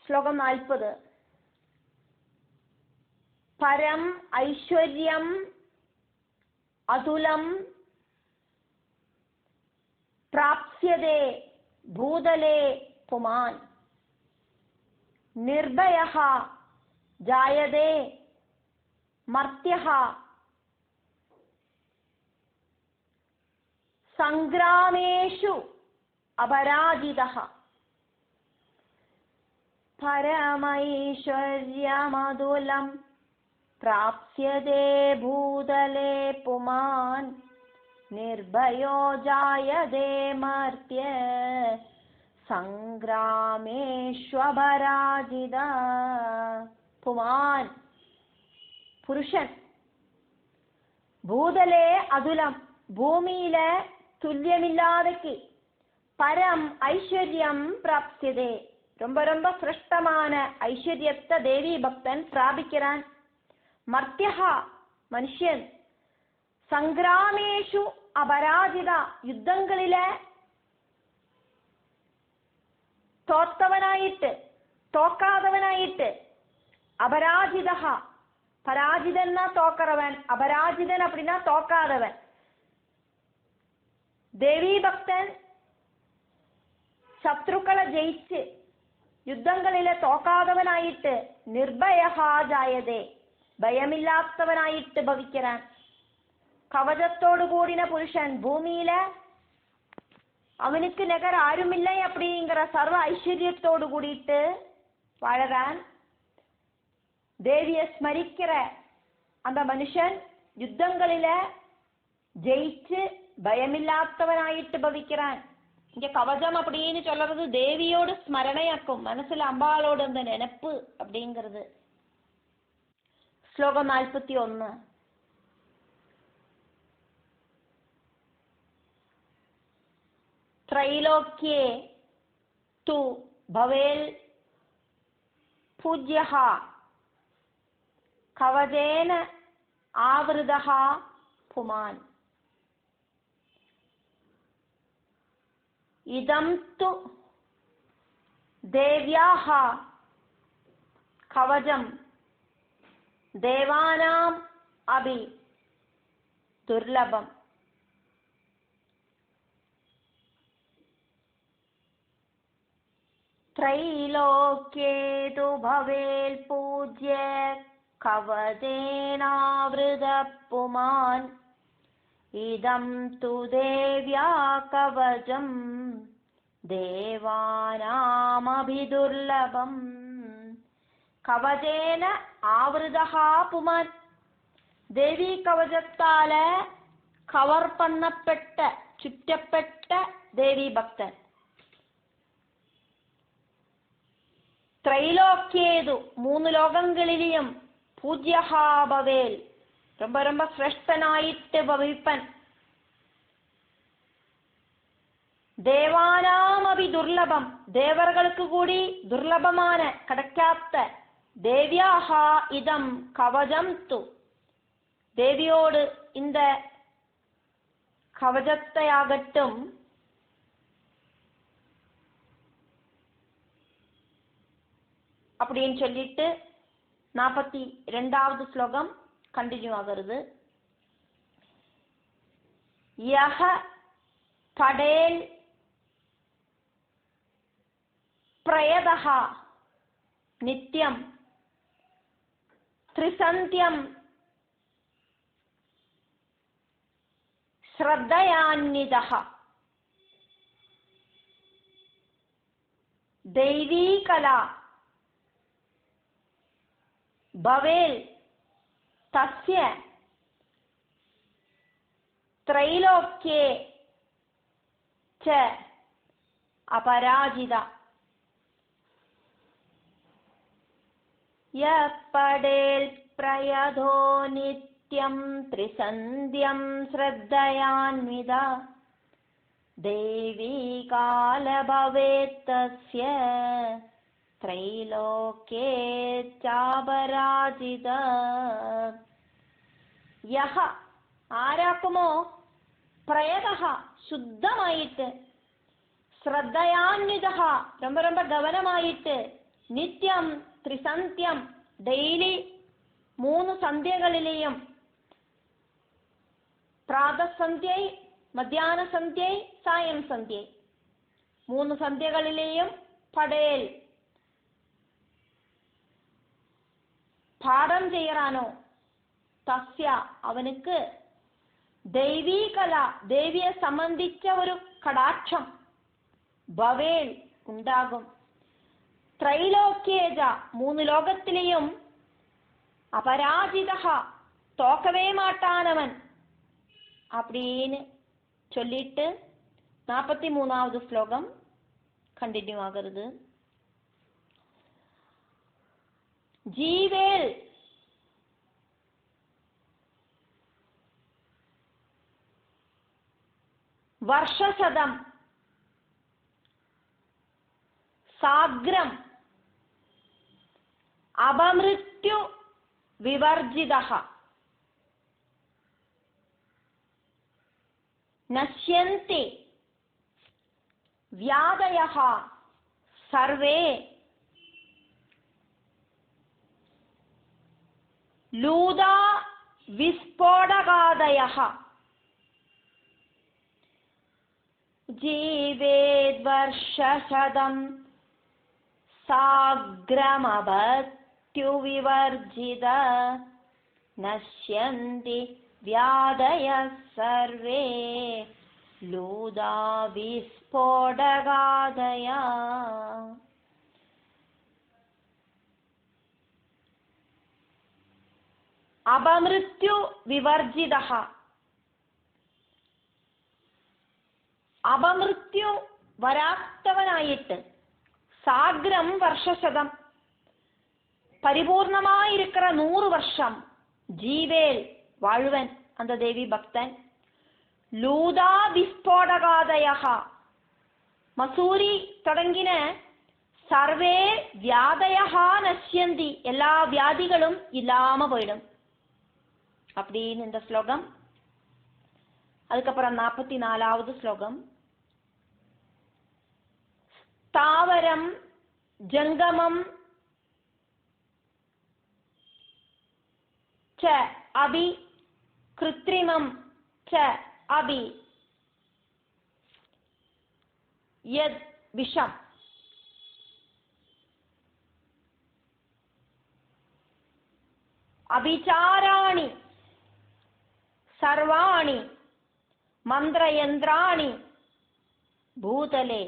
ശ്ലോകം 40. പരം ഐശ്വര്യം അതുലം പ്രാപ്സ്യതേ ഭൂതലേ പുമാൻ നിർഭയഃ ജായതേ മർത്യഃ സംഗ്രാമേഷു അപരാജിതഃ. പരമൈശ്വര്യമതുലം പ്രാപ്സ്യതേ ഭൂതലേ പുമാൻ നിർഭയോ ജായതേ മർത്യ സംഗ്രാമേഷ്വപരാജിത. പുമാൻ പുരുഷൻ, ഭൂതലേ അതുലം ഭൂമിയിലെ തുല്യമില്ലാതക്ക്, പരം ஐஸ்வர்யம் பிராப்ஸ்யதே ரொம்ப ரொம்ப சிரேஷ்டமான ஐஸ்வர்யத்தை தேவி பக்தன் பிராபிக்கிறான். மர்த்தியா மனுഷ്യன், സംഗ്രാമേഷു അപരാജിത യുദ്ധങ്ങളിലെ തോക്കാതവനായിട്ട്, അപരാജിത പരാജിതன்னா തോക്കറവൻ, അപരാജിതൻ அப்படின்னா തോക്കാதவன். ദേവി ഭക്തൻ ശത്രുക്കളെ ജയിച്ച് യുദ്ധങ്ങളിലെ തോക്കാതവനായിട്ട് നിർഭയഃ ജായതേ ഭയമില്ലാത്തവനായിട്ട് ഭവിക്കാൻ. കവചത്തോടു കൂടിന പുരുഷൻ ഭൂമിയിലെ அவனுக்கு நிகர் ஆருமில்லை அப்படிங்கிற சர்வ ஐஸ்வர்யத்தோடு கூடிட்டு வாழறான். தேவியை ஸ்மரிக்கிற அந்த மனுஷன் யுத்தங்களில ஜெயிச்சு பயமில்லாதவனாயிட்டு பவிக்கிறான். இங்க கவசம் அப்படின்னு சொல்றது தேவியோடு ஸ்மரணையாக்கும், மனசுல அம்பாளோட அந்த நினைப்பு அப்படிங்கிறது. ശ്ലോകം 41. ത്രൈലോക്യേ തു ഭവേൽ പൂജ്യഃ കവചേന ആവൃതഃ പുമാൻ ഇദം തു ദേവ്യാഃ കവചം ദേവാനാം അപി ദുർലഭം. ത്രൈലോക്യേ തു ഭവേൽ പൂജ്യ കവചേനാവൃത പുമാൻ ഇദം തു ദേവ്യാ കവചം ദേവാനാമഭിദുർലഭം. കവചേന ആവൃതഃ പുമാൻ ദേവി കവചത്താല് കവർ പണ്ണപ്പെട്ട ചുറ്റപ്പെട്ട ദേവി ഭക്തൻ. ത്രൈലോക്യേതു മൂന്ന് ലോകങ്ങളിലെയും പൂജ്യഃ ഭവേൽ ரொம்ப ரொம்ப ശ്രേഷ്ഠനായിട്ട് ഭവിപ്പൻ. ദേവാനാമപി ദുർലഭം ദേവർക്ക് കൂടി ദുർലഭമാണ്, കിടക്കാത്ത. ദേവ്യാഹ ഇതം കവചം തു ദേവിയോട് இந்த கவசத்தையாகட்டும் அப்படின்னு சொல்லிட்டு 42வது ஸ்லோகம் கண்டினியூ ஆகிறது. யஹ படேல் பிரயதஹ நித்யம் த்ரிசந்தியம் ஸ்ரத்தயான்விதஹ दैवी कला भवेल तस्य त्रैलोक्ये च अपराजिता. यः पडेल प्रयधो नित्यं त्रिसन्ध्यं श्रद्धयान्विता देवी काल भवेत् तस्य त्रैलोक्ये चापराजित. യഹ ആരാക്കുമോ പ്രയതഃ ശുദ്ധമായിട്ട് ശ്രദ്ധയാന്വിതഃ ரொம்ப ரொம்ப கவனமாயிட்டு നിത്യം ത്രിസന്ധ്യം ഡെയിലി 3 സന്ധ്യകളിലെയും പ്രാതസന്ധ്യൈ മധ്യാഹ്നസന്ധ്യൈ സായം സന്ധ്യൈ 3 സന്ധ്യകളിലെയും പടേൽ പാഠം ചെയ്യാനോ തസ്യ അവനക്ക് ദൈവീകല ദേവിയെ സംബന്ധിച്ച ഒരു കടാക്ഷം ഭവേൽ ഉണ്ടാകും. ത്രൈലോക്യേജ 3 ലോകത്തിലെയും അപരാജിത തോക്കവേ മാട്ടാനവൻ அப்படின்னு சொல்லிட்டு 43வது ஸ்லோகம் கண்டினியூ ஆகிறது. ജീവേൽ വർഷശതം സാഗ്രം അപമൃത്യു വിവർജിതഃ നശ്യന്തി വ്യാധയഃ സർവേ ലൂതാ വിസ്ഫോടകാദയഃ ജീവേദ്വർഷശതം സാഗ്രമപത്യുവിവർജിത നശ്യന്തി വ്യാധയഃ സർവേ ലൂതാ വിസ്ഫോടകാദയഃ. അപമൃത്യു വിവർജിത അപമൃത്യു വരാത്തവനായിട്ട് സാഗ്രം വർഷശതം പരിപൂർണമായിരിக்கிற 100 വർഷം ജീവേൽ വാഴുവൻ அந்த தேவி பக்தன். ലൂതാ വിസ്ഫോടകാദയ മസൂരി തുടങ്ങിന സർവേ വ്യാധയ നശ്യന്തി എല്ലാ വ്യാധികളും ഇല്ലാമ പോയിടും அப்படின்னு இந்த ஸ்லோகம். அதுக்கப்புறம் 44வது ஸ்லோகம். ஸ்தாவரம் ஜங்கமம் ச அபி கிருத்ரிமம் ச அபி யத் விஷம் அபிச்சாராணி സർവാണി മന്ത്രയന്ത്രാണി ഭൂതലേ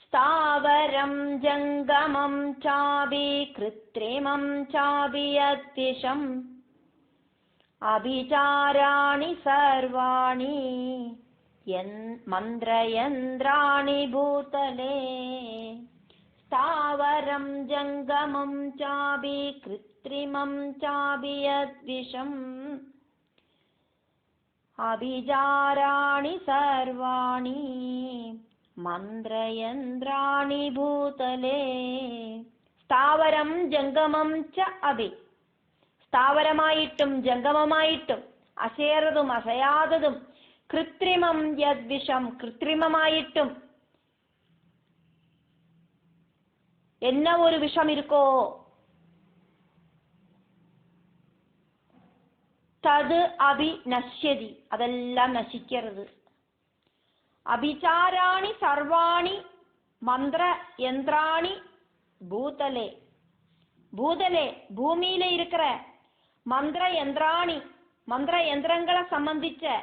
സ്ഥാവരം ജംഗമം ചാപി കൃത്രിമം ചാപി യദ്വിഷം അഭിചാരാണി സർവാണി മന്ത്രയന്ത്രാണി ഭൂതലേ സ്ഥാവരം ജംഗമം ചാപി കൃത്രിമം ചാപി യദ്വിഷം അഭിചാരാണി സർവാണി മന്ത്രയന്ത്രാണി ഭൂതലേ. സ്ഥാവരം ജംഗമം ച അഭി സ്ഥാവരമായിട്ടും ജംഗമമായിട്ടും അശേറതും അശയാതതും കൃത്രിമം യദ്വിഷം കൃത്രിമമായിട്ടും എന്ന ഒരു വിഷം ഇരിക്കോ തത് അഭി നശ്യതി അതെല്ലാം നശിക്കരുത്. അഭിചാരാണി സർവാണി മന്ത്രയന്ത്രാണി ഭൂതലേ ഭൂതലേ ഭൂമിയിലെ இருக்கிற മന്ത്രയന്ത്രാണി മന്ത്രയന്ത്രങ്ങളെ സംബന്ധിച്ച്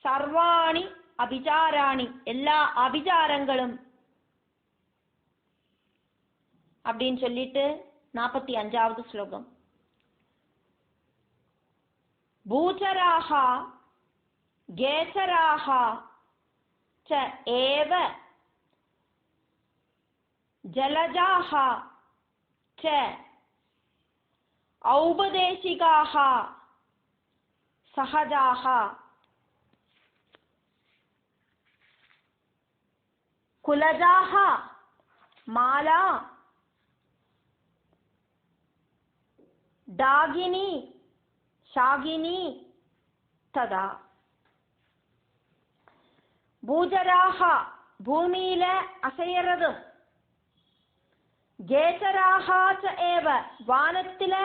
സർവാണി അഭിചാരാണി എല്ലാ അഭിചാരങ്ങളും அப்படின்னு சொல்லிட்டு 45வது ஸ்லோகம். ഭൂചരാഹ ഗേചരാഹ ച ഏവ ജലജാഹ ച ഔപദേശികാഹ സഹജാഹ കുലജാഹ മാലാ ഡാഗിനി ശാഗിനി തഥാ. ഭൂചരാഹ ഭൂമിയിലെ അസയറതും கேசராக ஏவ வானத்தில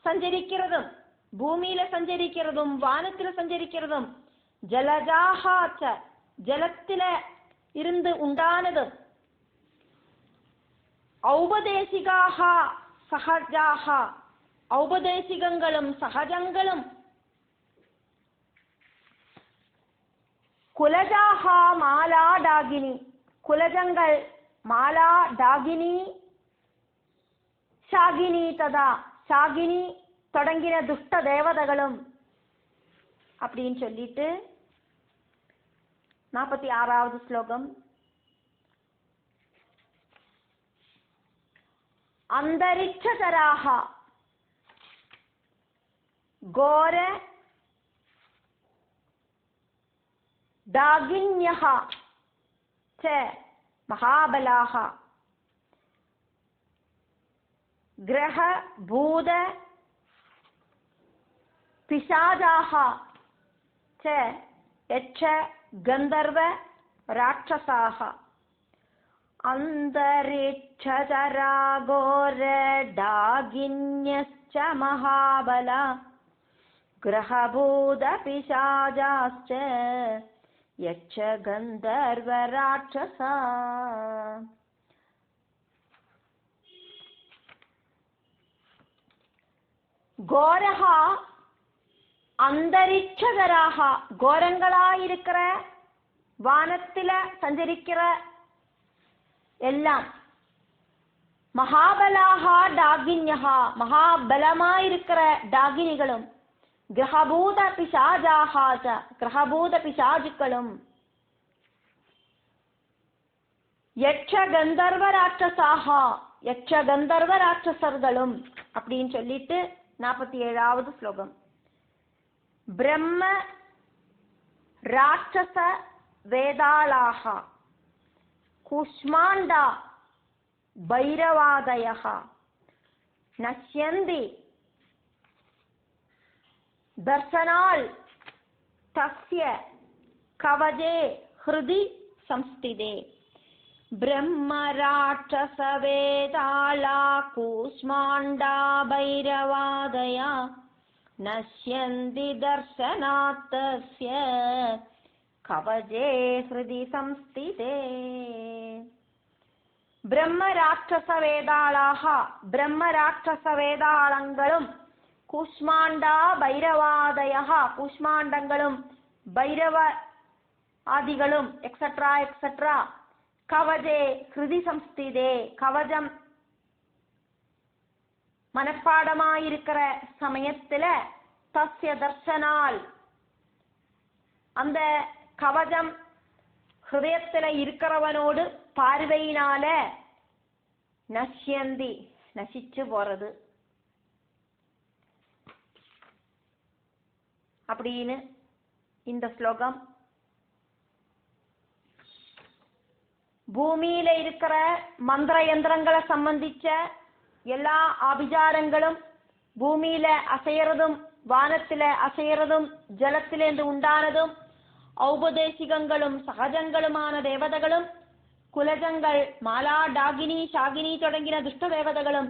சஞ்சரிக்கிறதும் பூமியில சஞ்சரிக்கிறதும் வானத்தில சஞ்சரிக்கிறதும் ஜலஜாக ஜலத்தில இருந்து உண்டானதும் ஔபதேசிகாக சகஜாக ஔபதேசிகங்களும் சகஜங்களும் குலஜாக மாலா டாகினி குலஜங்கள் மாலா டாகினி ஷாகினி ததா ஷாகினி தொடங்கின துஷ்ட தேவதைகளும் அப்படின்னு சொல்லிட்டு 46வது ஸ்லோகம். அந்தரிக்ஷதராக கோர டாகின்யः ச மகாபலாः கிரக பூத பிசாஜாः ச யட்ச கந்தர்வ ராட்சசாः அந்தரிக்ஷதரா கோர டாகின்யश्च மகாபலா கிரகபூத பிசாஜாश्च யட்ச கந்தர்வ ராட்சசா. கோரஹா அந்தரிக்ஷதராக கோரங்களாயிருக்கிற வானத்தில சஞ்சரிக்கிற எல்லாம் மகாபலாக டாகின்யஹா மகாபலமாயிருக்கிற டாகினிகளும் கிரகபூத பிசாஜாக கிரகபூத பிசாஜுக்களும் யட்ச கந்தர்வ ராட்சசாக யட்ச கந்தர்வ ராட்சசர்களும் அப்படின்னு சொல்லிட்டு 47வது ஸ்லோகம். பிரம்ம ராட்சச வேதாளாக குஷ்மாண்டா பைரவாதயः நஷ்யந்தி தர்சனால் தஸ்ய கவஜே ஹிருதி சம்ஸ்திதே. பிரம்ம ராட்சச வேதாளா கூஷ்மாண்டா பைரவாதயா நஷ்யந்தி தர்சனாத் தஸ்ய கவஜே ஹிருதி சம்ஸ்திதே. பிரம்ம ராட்சச வேதாளாக பிரம்ம ராட்சச வேதாளங்களும் கூஷ்மாண்டா பைரவாதயः கூஷ்மாண்டங்களும் பைரவ ஆதிகளும் எக்ஸெட்ரா எக்ஸெட்ரா கவஜே ஹிருதி சம்ஸ்திதே கவஜம் மனப்பாடமாயிருக்கிற சமயத்துல தஸ்ய தர்சனால் அந்த கவஜம் ஹிருதயத்துல இருக்கிறவனோடு பார்வையினால நஷ்யந்தி நசிச்சு போறது அப்படின்னு இந்த ஸ்லோகம். பூமியில இருக்கிற மந்திர யந்திரங்களை சம்பந்திச்ச எல்லா ஆபிசாரங்களும் பூமியில அசையறதும் வானத்தில அசையறதும் ஜலத்திலேந்து உண்டானதும் ஔபதேசிகங்களும் சகஜங்களுமான தேவதைகளும் குலஜங்கள் மாலா டாகினி ஷாகினி தொடங்கின துஷ்ட தேவதைகளும்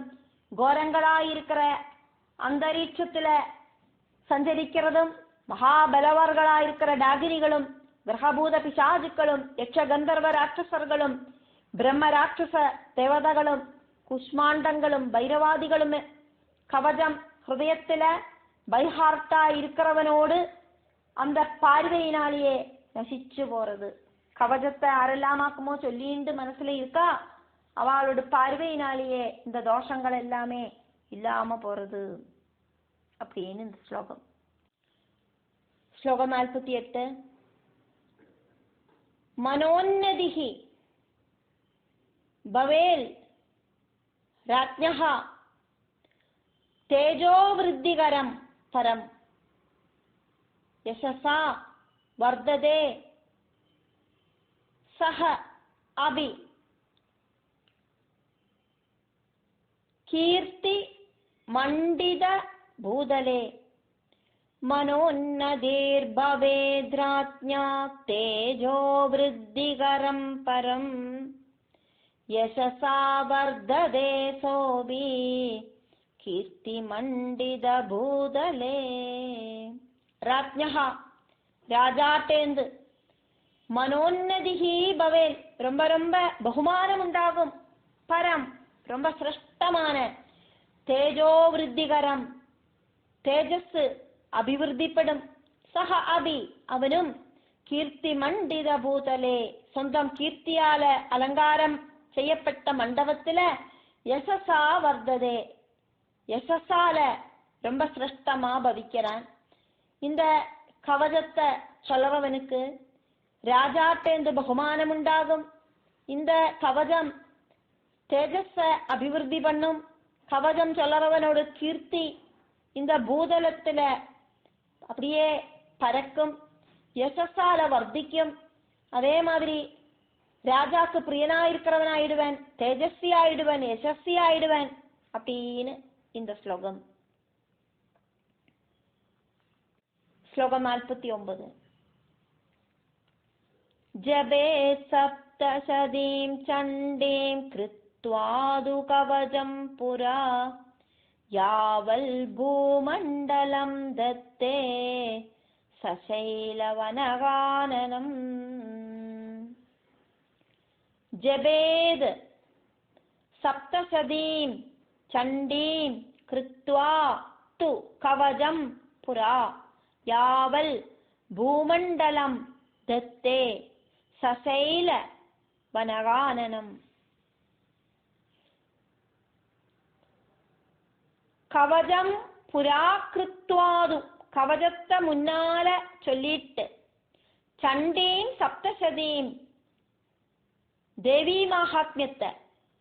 கோரங்களாயிருக்கிற அந்தரீட்சத்துல சஞ்சரிக்கிறதும் மகாபலவர்களாயிருக்கிற டாகினிகளும் கிரகபூத பிசாஜுக்களும் யட்ச கந்தர்வ ராட்சசர்களும் பிரம்ம ராட்சச தேவதைகளும் குஷ்மாண்டங்களும் பைரவாதிகளும் கவஜம் ஹிருதயத்துல பைஹார்ட்டா இருக்கிறவனோடு அந்த பார்வையினாலேயே நசிச்சு போறது. கவஜத்தை அறலாமாக்குமோ சொல்லிண்டு மனசுல இருக்கா அவளோட பார்வையினாலேயே இந்த தோஷங்கள் எல்லாமே இல்லாம போறது அப்படின்னு இந்த ஸ்லோகம். ஸ்லோகம் 48. மனோன்னதிஹி பவேல் ராஜ்ஞः தேஜோ விருத்திகரம் பரம் யசசா வர்ததே சஹ அபி கீர்த்தி மண்டித பூதலே மனோன்னதிர்பவேத்ராஜ்ஞா தேஜோ விருத்திகரம் பரம் யசசா வர்ததே சோபி கீர்த்தி மண்டித பூதலே. ராஜ்ஞா ராஜாட்டேந்து மனோன்னதிஹி பவேல் ரொம்ப ரொம்ப பகுமானம் உண்டாகும். பரம் ரொம்ப சிரேஷ்டமான. தேஜோ விருத்திகரம் தேஜஸ் அபிவிருத்திப்படும். சஹ அபி அவனும் கீர்த்தி மண்டித பூதலே சொந்தம் கீர்த்தியால அலங்காரம் செய்யப்பட்ட மண்டபத்துல யசசா வர்ததே யசஸால ரொம்ப சிரேஷ்டமா பவிக்கிறான். இந்த கவசத்தை சொல்றவனுக்கு ராஜாட்டேந்து பகுமானம் உண்டாகும். இந்த கவசம் தேஜஸ அபிவிருத்தி பண்ணும். கவசம் சொல்றவனோட கீர்த்தி இந்த பூதலத்துல அப்படியே பறக்கும். யசஸால வர்த்திக்கும். அதே மாதிரி ராஜாக்கு பிரியனா இருக்கிறவனாயிடுவன், தேஜஸ்வி ஆயிடுவன், யசஸ்வி ஆயிடுவன் அப்படின்னு இந்த ஸ்லோகம். ஸ்லோகம் 49. ஜபே சப்தசதீம் சண்டீம் கிருத்வாது கவசம் புரா யாவல் பூமண்டலம் தத்தே சசைலவனகானனம். ஜபேத் சப்தசதீம் சண்டீம் கிருத்வா து கவசம் புரா யாவல் பூமண்டலம் தத்தே சசைல வனகானனம். கவசம் புராகிருத்வாது கவசத்தை முன்னால சொல்லிட்டு சண்டீம் சப்தசதீம் தேவி மகாத்மியத்தை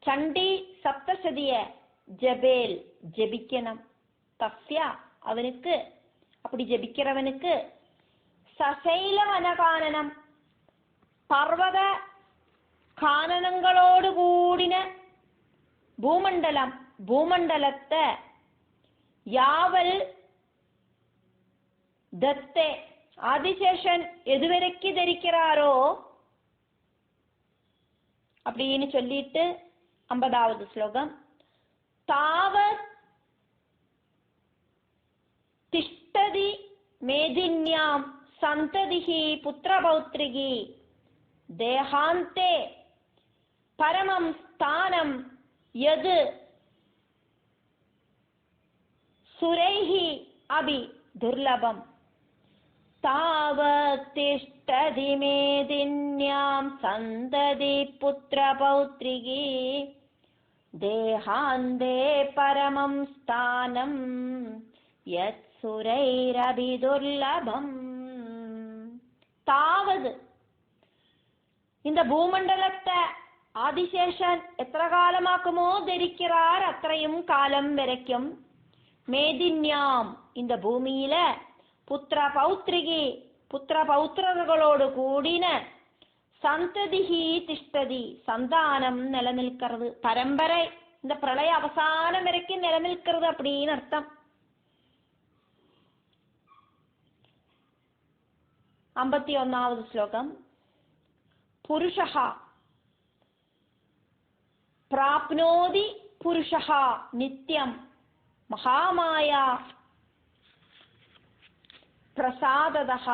சண்டி சப்தசதிய ஜபேல் ஜபிக்கணும். தஸ்யா அவனுக்கு அப்படி ஜபிக்கிறவனுக்கு சசைல வனகானனம் பர்வத கானனங்களோடு கூடின பூமண்டலம் பூமண்டலத்தை யாவல் தத்தே ஆதிசேஷன் எதுவரைக்கு தரிக்கிறாரோ அப்படின்னு சொல்லிட்டு 50வது ஸ்லோகம். தாவத் திஷ்டதி மேதின்யாம் சந்ததிஹி புத்திரபௌத்ரிகி தேஹாந்தே பரமம் ஸ்தானம் யது சுரைஹி அபி துர்லபம். தாவத் திஷ்டதி மேதின்யாம் சந்ததி புத்திரபௌத்ரிகி தேஹாந்தே பரமம் ஸ்தானம் யத் சுரைரபி துர்லபம். தாவது இந்த பூமண்டலத்தை ஆதிசேஷன் எത്ര കാലമാക്കുമോ ധരിக்கிறார் അത്രയും കാലം വരയ്ക്കും. മേദിന്യാം இந்த ഭൂമിയിல പുത്ര പൗത്രികി പുത്ര പൗത്രകളോട് കൂടിന സന്തതിഹി തിഷ്ഠതി സന്താനം നിലനിൽக்கிறது. പരമ്പரை இந்த பிரளய அவசானம் வரைக்கும் நிலநிற்கிறது அப்படின்னு அர்த்தம். 51வது ஸ்லோகம். புருஷः प्राप्नोति पुरुषः नित्यं महामाया प्रसादतः.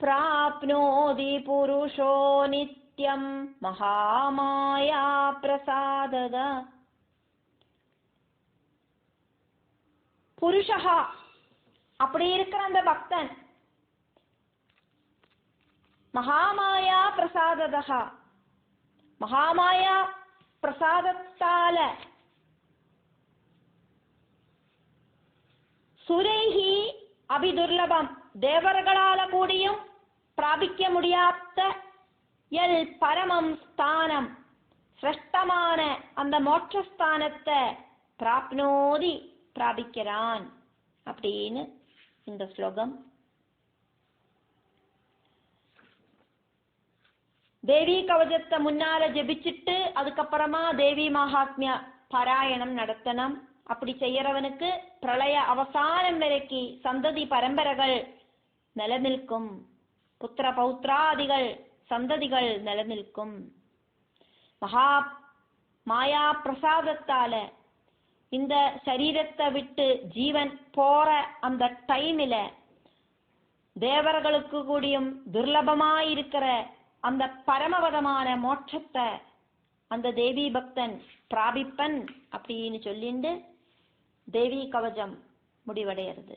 प्राप्नोति पुरुषो नित्यं महामाया प्रसादत. புருஷः அப்படி இருக்கிற அந்த பக்தன் மகாமாயா பிரசாததா மகாமாயா பிரசாதத்தால சுரைஹி அபிதுர்லபம் தேவர்களால கூடியும் பிராபிக்க முடியாத எல் பரமம் ஸ்தானம் சிரேஷ்டமான அந்த மோட்சஸ்தானத்தை பிராப்னோதி பிராபிக்கிறான் அப்படின்னு இந்த ஸ்லோகம். தேவி கவசத்தை முன்னால ஜெபிச்சுட்டு அதுக்கப்புறமா தேவி மகாத்மிய பாராயணம் நடத்தணும். அப்படி செய்யறவனுக்கு பிரளய அவசானம் வரைக்கும் சந்ததி பரம்பரைகள் நிலநிற்கும். புத்திர பௌத்ராதிகள் சந்ததிகள் நிலநிற்கும். மகா மாயா பிரசாதத்தால இந்த சரீரத்தை விட்டு ஜீவன் போற அந்த டைமில தேவர்களுக்கு கூடியும் துர்லபமாயிருக்கிற அந்த பரமபதமான மோட்சத்தை அந்த தேவி பக்தன் பிராபிப்பன் அப்படின்னு சொல்லிண்டு தேவி கவசம் முடிவடைகிறது.